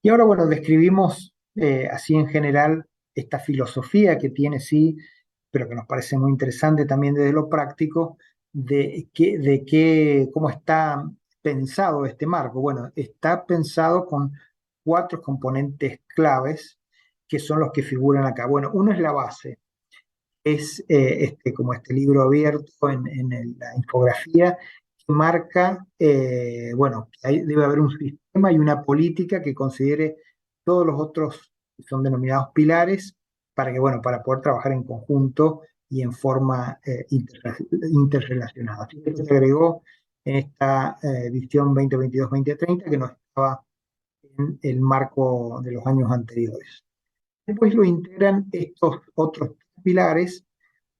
Y ahora, bueno, describimos así en general esta filosofía que tiene, sí, pero que nos parece muy interesante también desde lo práctico, cómo está pensado este marco. Bueno, está pensado con 4 componentes claves que son los que figuran acá. Bueno, uno es la base, es como este libro abierto la infografía, que marca, bueno, que debe haber un sistema y una política que considere todos los otros que son denominados pilares para que, bueno, para poder trabajar en conjunto y en forma interrelacionada. Así que se agregó en esta visión 2022-2030 que no estaba en el marco de los años anteriores. Después lo integran estos otros pilares,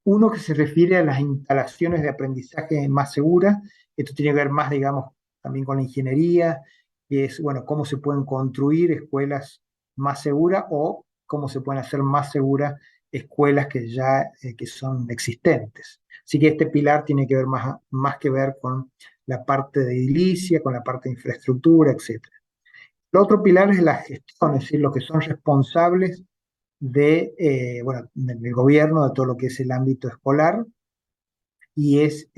uno que se refiere a las instalaciones de aprendizaje más seguras. Esto tiene que ver más, digamos, también con la ingeniería, que es, bueno, cómo se pueden construir escuelas más seguras o cómo se pueden hacer más seguras escuelas que ya que son existentes. Así que este pilar tiene que ver más que ver con la parte de edilicia, con la parte de infraestructura, etc. El otro pilar es la gestión, es decir, los que son responsables bueno, del gobierno, de todo lo que es el ámbito escolar, y es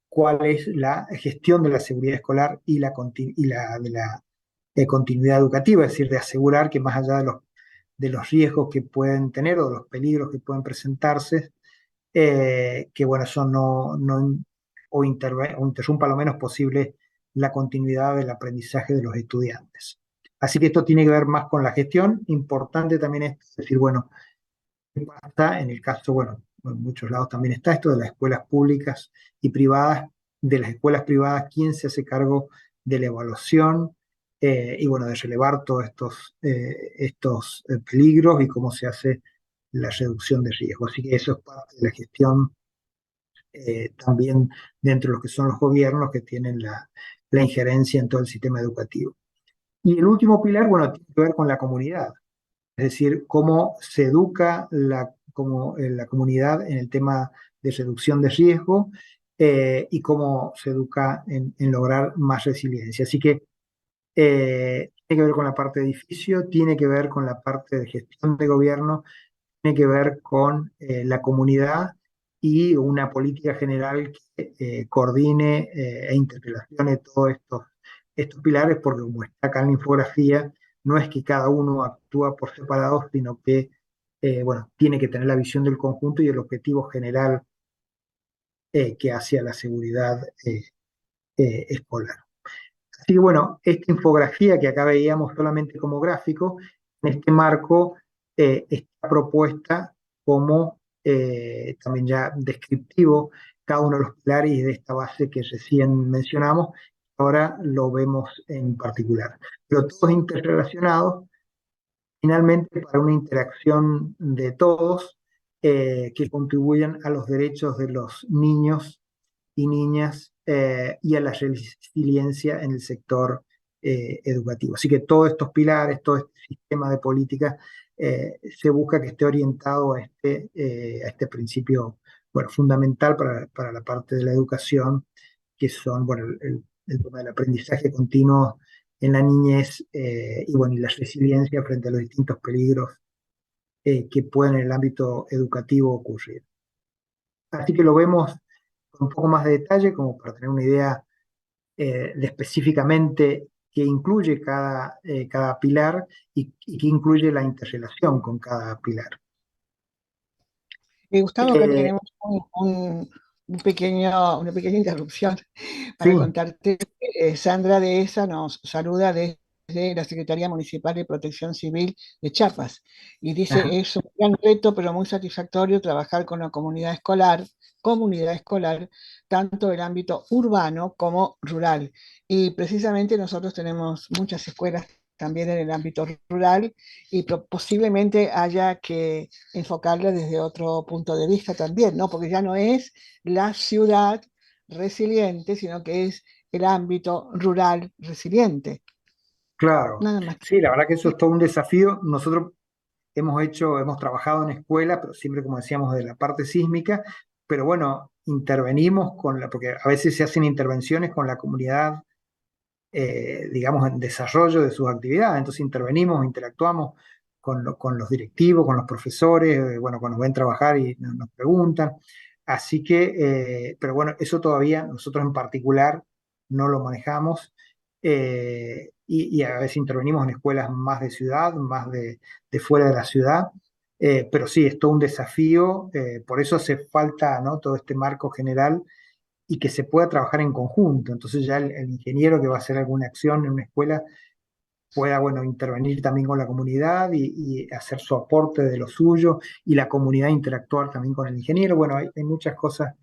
cuál es la gestión de la seguridad escolar y de la continuidad educativa, es decir, de asegurar que más allá de los riesgos que pueden tener o de los peligros que pueden presentarse, que bueno, eso o interrumpa lo menos posible la continuidad del aprendizaje de los estudiantes. Así que esto tiene que ver más con la gestión. Importante también es decir, bueno, ¿qué pasa en el caso, bueno, en muchos lados también está esto de las escuelas públicas y privadas, de las escuelas privadas, quién se hace cargo de la evaluación y bueno, de relevar todos estos peligros y cómo se hace la reducción de riesgo. Así que eso es parte de la gestión también dentro de los que son los gobiernos que tienen la injerencia en todo el sistema educativo. Y el último pilar, bueno, tiene que ver con la comunidad, es decir, cómo se educa la comunidad en el tema de reducción de riesgo y cómo se educa en lograr más resiliencia. Así que tiene que ver con la parte de edificio, tiene que ver con la parte de gestión de gobierno, tiene que ver con la comunidad y una política general que coordine e interrelacione todos estos pilares, porque como está acá en la infografía, no es que cada uno actúa por separado, sino que bueno, tiene que tener la visión del conjunto y el objetivo general que hace a la seguridad escolar. Así que bueno, esta infografía que acá veíamos solamente como gráfico, en este marco está propuesta como también ya descriptivo cada uno de los pilares de esta base que recién mencionamos. Ahora lo vemos en particular, pero todos interrelacionados finalmente para una interacción de todos que contribuyan a los derechos de los niños y niñas y a la resiliencia en el sector educativo. Así que todos estos pilares, todo este sistema de política se busca que esté orientado a este principio bueno, fundamental para la parte de la educación, que son bueno, el tema del aprendizaje continuo en la niñez y, bueno, y la resiliencia frente a los distintos peligros que pueden en el ámbito educativo ocurrir. Así que lo vemos con un poco más de detalle, como para tener una idea de específicamente qué incluye cada pilar y qué incluye la interrelación con cada pilar. Gustavo, acá tenemos una pequeña interrupción Sí, para contarte. Sandra Dehesa nos saluda desde la Secretaría Municipal de Protección Civil de Chiapas y ajá, dice, es un gran reto, pero muy satisfactorio trabajar con la comunidad escolar, tanto del ámbito urbano como rural. Y precisamente nosotros tenemos muchas escuelas también en el ámbito rural y posiblemente haya que enfocarla desde otro punto de vista también, ¿no? Porque ya no es la ciudad resiliente, sino que es el ámbito rural resiliente. claro. Nada más. Sí, la verdad que eso es todo un desafío. Nosotros hemos trabajado en escuela, pero siempre, como decíamos, de la parte sísmica, pero bueno, intervenimos porque a veces se hacen intervenciones con la comunidad digamos, en desarrollo de sus actividades. Entonces intervenimos, interactuamos con los directivos, con los profesores, bueno, cuando ven trabajar y nos preguntan. Así que, pero bueno, eso todavía nosotros en particular no lo manejamos y a veces intervenimos en escuelas más de ciudad, más de fuera de la ciudad. Pero sí, es todo un desafío, por eso hace falta, ¿no? Todo este marco general y que se pueda trabajar en conjunto. Entonces ya el ingeniero que va a hacer alguna acción en una escuela pueda, bueno, intervenir también con la comunidad y hacer su aporte de lo suyo y la comunidad interactuar también con el ingeniero. Bueno, hay muchas cosas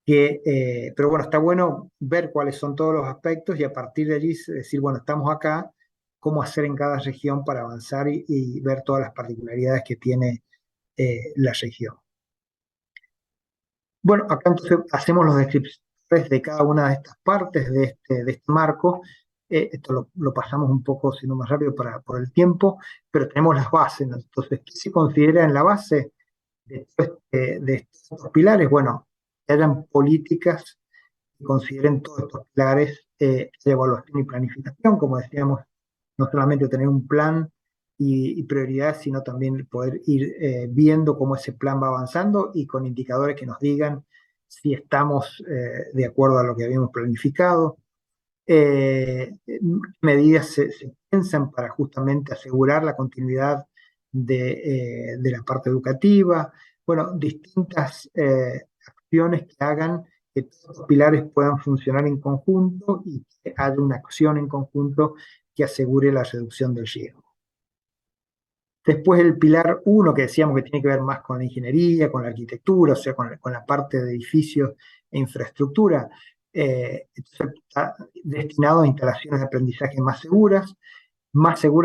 pero bueno, está bueno ver cuáles son todos los aspectos y a partir de allí decir, bueno, estamos acá, cómo hacer en cada región para avanzar y ver todas las particularidades que tiene la región. Bueno, acá entonces hacemos los descriptores de cada una de estas partes de este marco. Esto lo pasamos un poco, sino más rápido por el tiempo, pero tenemos las bases, ¿no? Entonces, ¿qué se considera en la base de estos pilares? Bueno, que hayan políticas que consideren todos estos pilares de evaluación y planificación, como decíamos, no solamente tener un plan y prioridades, sino también poder ir viendo cómo ese plan va avanzando y con indicadores que nos digan si estamos de acuerdo a lo que habíamos planificado. Medidas se piensan para justamente asegurar la continuidad de la parte educativa. Bueno, distintas acciones que hagan que todos los pilares puedan funcionar en conjunto y que haya una acción en conjunto que asegure la reducción del riesgo. Después el pilar uno que decíamos que tiene que ver más con la ingeniería, con la arquitectura, o sea, con la parte de edificios e infraestructura, está destinado a instalaciones de aprendizaje más seguras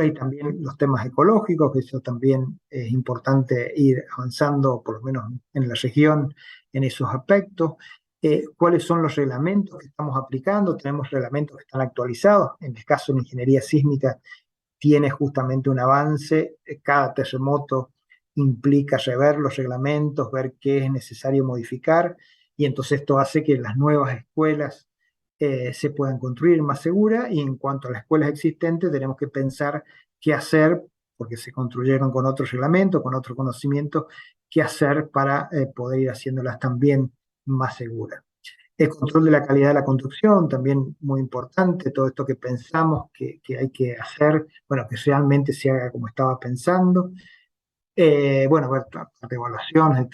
y también los temas ecológicos, que eso también es importante ir avanzando, por lo menos en la región, en esos aspectos. ¿Cuáles son los reglamentos que estamos aplicando? Tenemos reglamentos que están actualizados. En el caso de ingeniería sísmica, tiene justamente un avance. Cada terremoto implica rever los reglamentos, ver qué es necesario modificar, y entonces esto hace que las nuevas escuelas se puedan construir más seguras, y en cuanto a las escuelas existentes tenemos que pensar qué hacer, porque se construyeron con otro reglamento, con otro conocimiento, qué hacer para poder ir haciéndolas también más seguras. El control de la calidad de la construcción, también muy importante, todo esto que pensamos que hay que hacer, bueno, que realmente se haga como estaba pensando. Bueno, ver evaluaciones de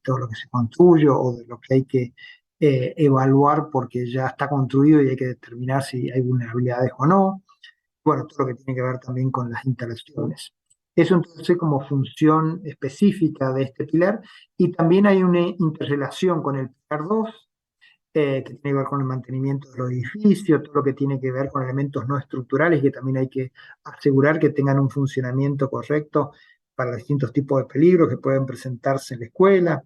todo lo que se construye o de lo que hay que evaluar porque ya está construido y hay que determinar si hay vulnerabilidades o no. Bueno, todo lo que tiene que ver también con las instalaciones. Eso entonces como función específica de este pilar, y también hay una interrelación con el pilar 2, que tiene que ver con el mantenimiento de los edificios, todo lo que tiene que ver con elementos no estructurales que también hay que asegurar que tengan un funcionamiento correcto para los distintos tipos de peligros que pueden presentarse en la escuela,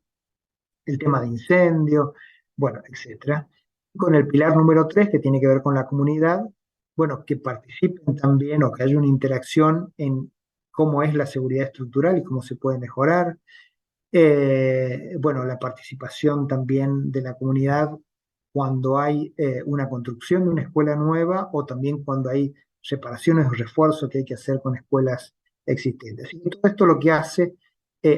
el tema de incendio, bueno, etcétera. Con el pilar número 3 que tiene que ver con la comunidad, bueno, que participen también o que haya una interacción en cómo es la seguridad estructural y cómo se puede mejorar. Bueno, la participación también de la comunidad cuando hay una construcción de una escuela nueva o también cuando hay reparaciones o refuerzos que hay que hacer con escuelas existentes. Y todo esto lo que hace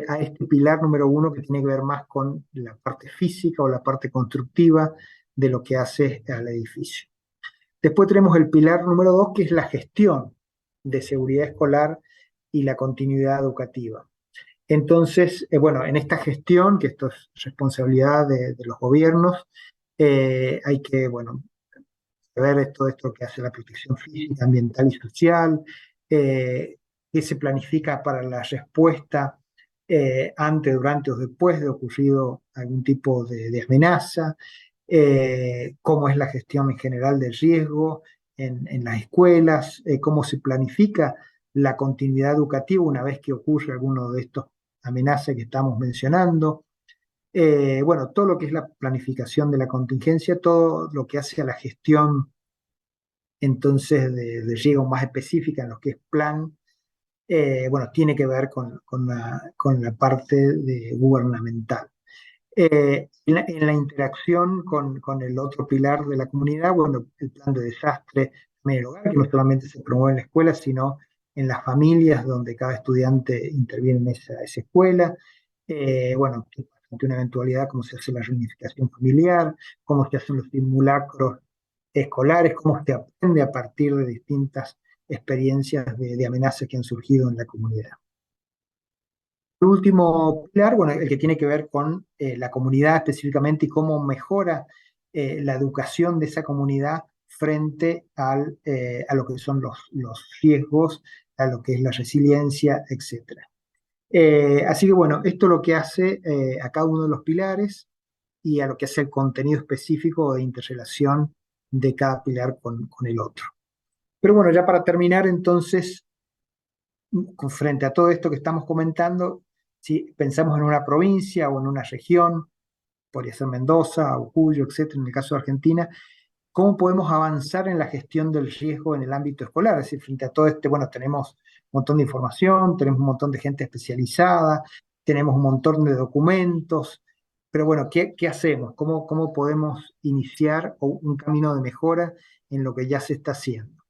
a este pilar número 1 que tiene que ver más con la parte física o la parte constructiva de lo que hace al edificio. Después tenemos el pilar número 2 que es la gestión de seguridad escolar y la continuidad educativa. Entonces, bueno, en esta gestión, que esto es responsabilidad de los gobiernos, hay que, bueno, ver todo esto que hace la protección física, ambiental y social, que se planifica para la respuesta antes, durante o después de ocurrido algún tipo de amenaza, cómo es la gestión en general del riesgo en las escuelas, cómo se planifica la continuidad educativa una vez que ocurre alguno de estos amenazas que estamos mencionando. Bueno, todo lo que es la planificación de la contingencia, todo lo que hace a la gestión entonces de riesgo más específica en lo que es plan, bueno, tiene que ver con la parte gubernamental. En la interacción con el otro pilar de la comunidad, bueno, el plan de desastre en el hogar, que no solamente se promueve en la escuela, sino en las familias donde cada estudiante interviene en esa escuela. Bueno, ante una eventualidad, cómo se hace la reunificación familiar, cómo se hacen los simulacros escolares, cómo se aprende a partir de distintas experiencias de amenazas que han surgido en la comunidad. El último pilar, bueno, el que tiene que ver con la comunidad específicamente y cómo mejora la educación de esa comunidad frente a lo que son los riesgos, a lo que es la resiliencia, etc. Así que bueno, esto es lo que hace a cada uno de los pilares y a lo que hace el contenido específico de interrelación de cada pilar con el otro. Pero bueno, ya para terminar, entonces, frente a todo esto que estamos comentando, si pensamos en una provincia o en una región, podría ser Mendoza o Cuyo, etcétera, en el caso de Argentina, ¿cómo podemos avanzar en la gestión del riesgo en el ámbito escolar? Es decir, frente a todo este, bueno, tenemos un montón de información, tenemos un montón de gente especializada, tenemos un montón de documentos, pero bueno, ¿qué hacemos? ¿Cómo podemos iniciar un camino de mejora en lo que ya se está haciendo?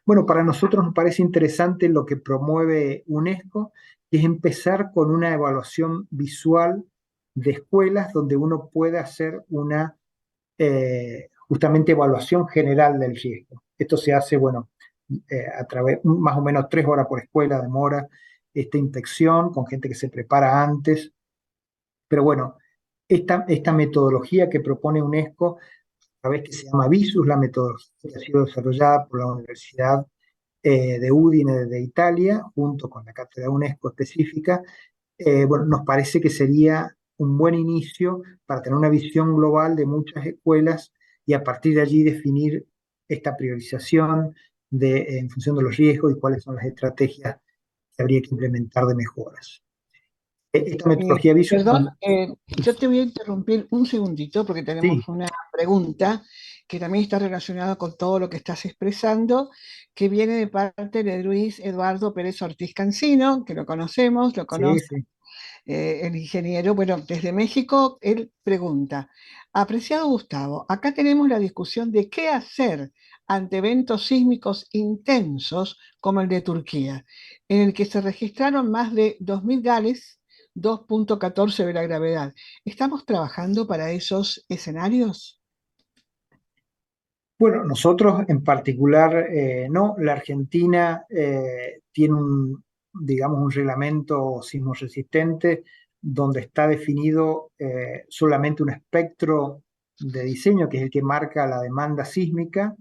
Bueno, para nosotros nos parece interesante lo que promueve UNESCO, que es empezar con una evaluación visual de escuelas donde uno pueda hacer una justamente evaluación general del riesgo. Esto se hace, bueno, a través, más o menos 3 horas por escuela demora esta inspección con gente que se prepara antes. Pero bueno, esta metodología que propone UNESCO, a veces que se llama VISUS, la metodología que ha sido desarrollada por la Universidad de Udine de Italia, junto con la cátedra UNESCO específica, bueno, nos parece que sería un buen inicio para tener una visión global de muchas escuelas y a partir de allí definir esta priorización en función de los riesgos y cuáles son las estrategias que habría que implementar de mejoras. Esta metodología visual... Perdón, yo te voy a interrumpir un segundito porque tenemos Sí, una pregunta que también está relacionada con todo lo que estás expresando, que viene de parte de Luis Eduardo Pérez Ortiz Cancino, que lo conocemos, lo sí, conoce sí. el ingeniero. Bueno, desde México, él pregunta, apreciado Gustavo, acá tenemos la discusión de qué hacer ante eventos sísmicos intensos como el de Turquía, en el que se registraron más de 2000 Gales, 2,14 de la gravedad. ¿Estamos trabajando para esos escenarios? Bueno, nosotros en particular no. La Argentina tiene digamos, un reglamento sismo resistente donde está definido solamente un espectro de diseño, que es el que marca la demanda sísmica.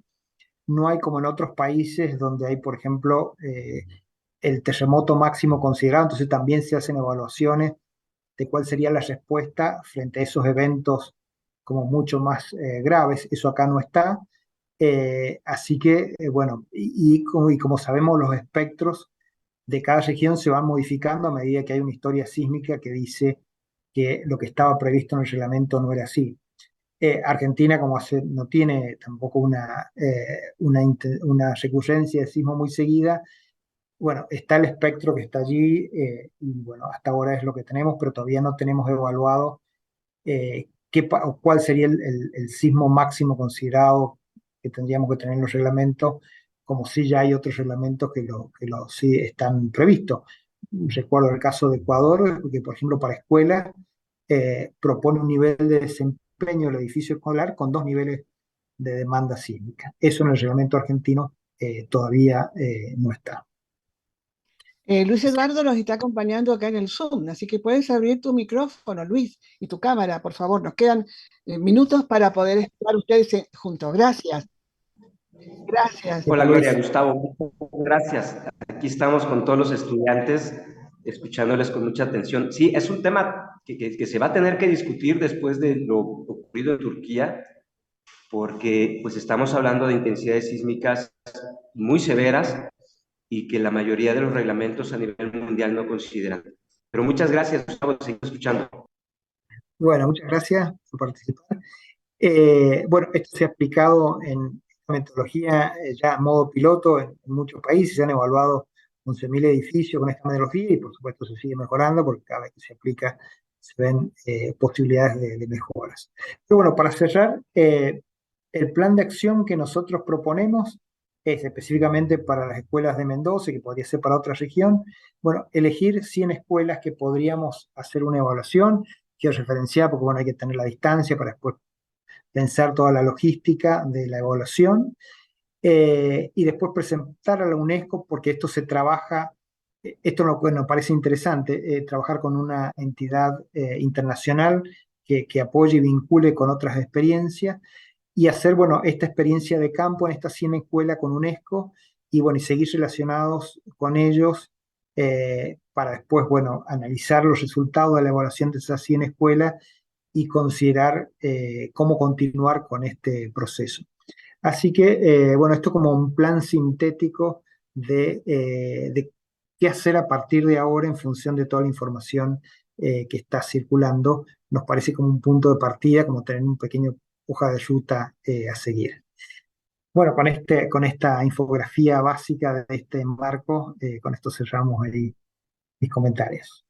No hay como en otros países donde hay, por ejemplo, el terremoto máximo considerado, entonces también se hacen evaluaciones de cuál sería la respuesta frente a esos eventos como mucho más graves. Eso acá no está. Así que, bueno, y como sabemos, los espectros de cada región se van modificando a medida que hay una historia sísmica que dice que lo que estaba previsto en el reglamento no era así. Argentina, como no tiene tampoco una recurrencia de sismo muy seguida, bueno, está el espectro que está allí, y bueno, hasta ahora es lo que tenemos, pero todavía no tenemos evaluado cuál sería el sismo máximo considerado que tendríamos que tener en los reglamentos, como si ya hay otros reglamentos que sí están previstos. Recuerdo el caso de Ecuador, que por ejemplo para escuelas propone un nivel de desempeño del edificio escolar con 2 niveles de demanda sísmica. Eso en el reglamento argentino todavía no está. Luis Eduardo nos está acompañando acá en el Zoom, así que puedes abrir tu micrófono, Luis, y tu cámara, por favor. Nos quedan minutos para poder estar ustedes juntos. Gracias, gracias. Hola Gloria, Luis. Gustavo, gracias. Aquí estamos con todos los estudiantes, escuchándoles con mucha atención. Sí, es un tema que se va a tener que discutir después de lo ocurrido en Turquía, porque pues estamos hablando de intensidades sísmicas muy severas y que la mayoría de los reglamentos a nivel mundial no consideran. Pero muchas gracias, Gustavo, seguimos escuchando. Bueno, muchas gracias por participar. Bueno, esto se ha aplicado en esta metodología ya a modo piloto en muchos países. Se han evaluado 11.000 edificios con esta metodología y por supuesto se sigue mejorando porque cada vez que se aplica se ven posibilidades de mejoras. Pero bueno, para cerrar, el plan de acción que nosotros proponemos es específicamente para las escuelas de Mendoza, que podría ser para otra región. Bueno, elegir 100 escuelas que podríamos hacer una evaluación. Quiero referenciar porque bueno, hay que tener la distancia para después pensar toda la logística de la evaluación, y después presentar a la UNESCO, porque esto se trabaja, esto nos parece interesante, trabajar con una entidad internacional que apoye y vincule con otras experiencias y hacer, bueno, esta experiencia de campo en esta 100 escuelas con UNESCO y, bueno, y seguir relacionados con ellos para después, bueno, analizar los resultados de la evaluación de esas 100 escuelas y considerar cómo continuar con este proceso. Así que, bueno, esto como un plan sintético de qué hacer a partir de ahora en función de toda la información que está circulando. Nos parece como un punto de partida, como tener un pequeño hoja de ruta a seguir. Bueno, con esta infografía básica de este marco, con esto cerramos ahí mis comentarios.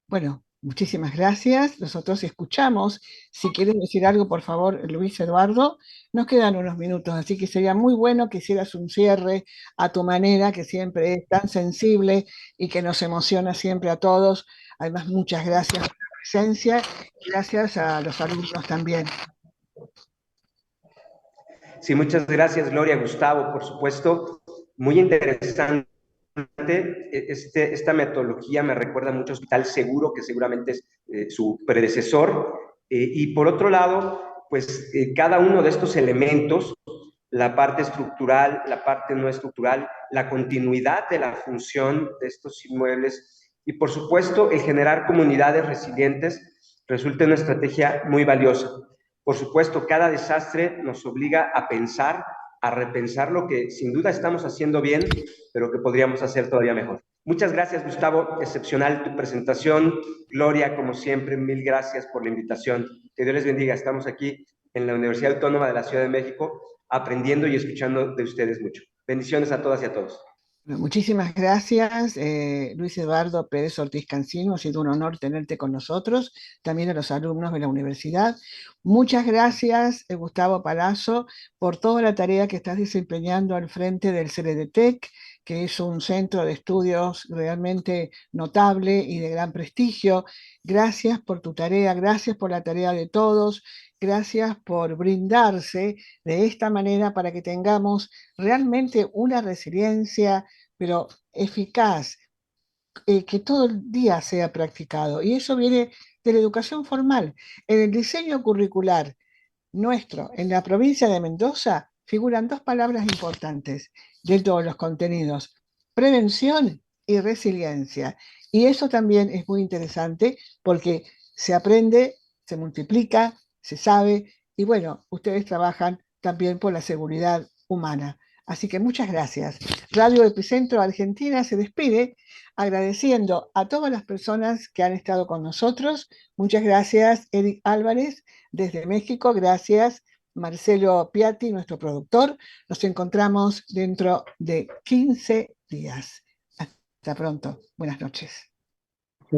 Bueno, Muchísimas gracias. Nosotros escuchamos. Si quieres decir algo, por favor, Luis Eduardo, nos quedan unos minutos, así que sería muy bueno que hicieras un cierre a tu manera, que siempre es tan sensible y que nos emociona siempre a todos. Además, muchas gracias por la presencia y gracias a los alumnos también. Sí, muchas gracias, Gloria, Gustavo, por supuesto. Muy interesante. Esta metodología me recuerda mucho a Hospital Seguro, que seguramente es su predecesor. Y por otro lado, pues cada uno de estos elementos, la parte estructural, la parte no estructural, la continuidad de la función de estos inmuebles y por supuesto el generar comunidades resilientes resulta una estrategia muy valiosa. Por supuesto, cada desastre nos obliga a pensar, a repensar lo que sin duda estamos haciendo bien, pero que podríamos hacer todavía mejor. Muchas gracias, Gustavo. Excepcional tu presentación. Gloria, como siempre, mil gracias por la invitación. Que Dios les bendiga. Estamos aquí en la Universidad Autónoma de la Ciudad de México aprendiendo y escuchando de ustedes mucho. Bendiciones a todas y a todos. Muchísimas gracias, Luis Eduardo Pérez Ortiz Cancino. Ha sido un honor tenerte con nosotros, también a los alumnos de la universidad. Muchas gracias, Gustavo Palazzo, por toda la tarea que estás desempeñando al frente del CRDTEC, que es un centro de estudios realmente notable y de gran prestigio. Gracias por tu tarea, gracias por la tarea de todos, gracias por brindarse de esta manera para que tengamos realmente una resiliencia, pero eficaz, que todo el día sea practicado. Y eso viene de la educación formal. En el diseño curricular nuestro, en la provincia de Mendoza, figuran dos palabras importantes de todos los contenidos: prevención y resiliencia. Y eso también es muy interesante porque se aprende, se multiplica, se sabe, y bueno, ustedes trabajan también por la seguridad humana. Así que muchas gracias. Radio Epicentro Argentina se despide agradeciendo a todas las personas que han estado con nosotros. Muchas gracias, Eric Álvarez, desde México. Gracias, Marcelo Piatti, nuestro productor. Nos encontramos dentro de 15 días. Hasta pronto. Buenas noches. Sí.